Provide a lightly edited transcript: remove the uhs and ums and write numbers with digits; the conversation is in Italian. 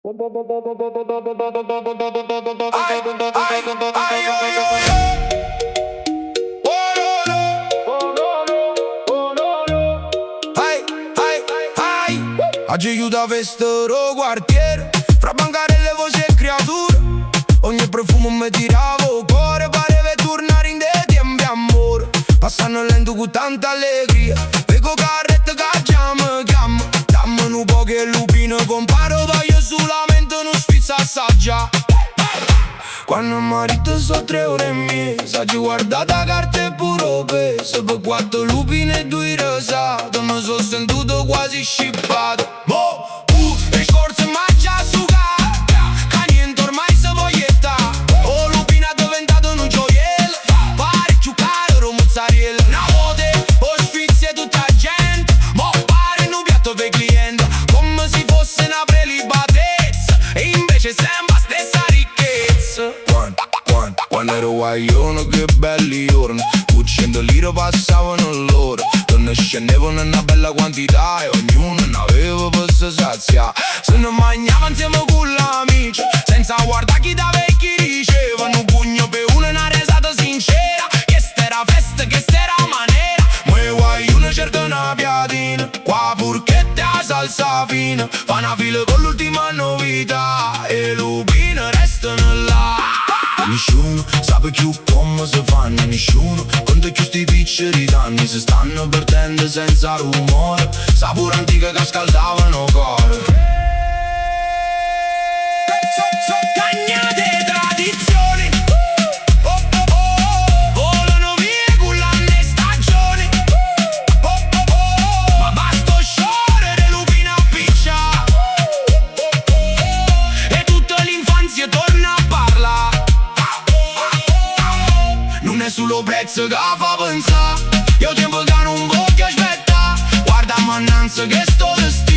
Ai, ai, ai, oi, oi, oi. Oh, no, no. Oh, no, no. Ai, ai, ai. Oggi chiudo questo quartiere, fra bancarelle, voci e creature. Ogni profumo mi tirava il cuore, pareva tornare in dei tempi amore. Passano lento con tanta allegria, vedo carrette che già mi chiama. Dammi un po' che lupino comparo, voglio solamente non spizza assaggia. Quando marito so 3 ore e mezza, ci guardata carta e puro peso. Per 4 lupine e 2 rosate, mi sono sentito quasi scippato. Il corso è mangia suga, che niente ormai si voglietta. Oh, lupina è diventato un gioiello, pare più caro mozzarella. Una voce, oh sfizia tutta gente, mo pare un piatto per cliente, come se fosse una prelibatezza, e invece sembra stessa ricchezza. Quando ero guaglione, che belli giorni, con 100 lire passavano l'ora. Donne scendevano in una bella quantità e ognuno ne aveva per se saziare. Se ne mangiava insieme con l'amici, senza guardare chi da vecchi ricevano un pugno per uno e una risata sincera. Che st'era festa, che st'era maniera. Ma i guaglione cercano una piadina, qua purchette a salsa fina, fa una fila con l'ultima novità e lupine restano là. Nessuno sape più come si fanno, nessuno conta più sti piccoli danni. Si stanno perdendo senza rumore, sapore antiche che scaldavano cuore. Cagnate tradizioni, volano via con l'anno e stagioni. Ma basta sciorere lupina a piccia, e tutta l'infanzia torna a parlare. Non è solo prezzo che fa pensare, io tempo che non voglio aspettare. Guarda mannanza che sto destino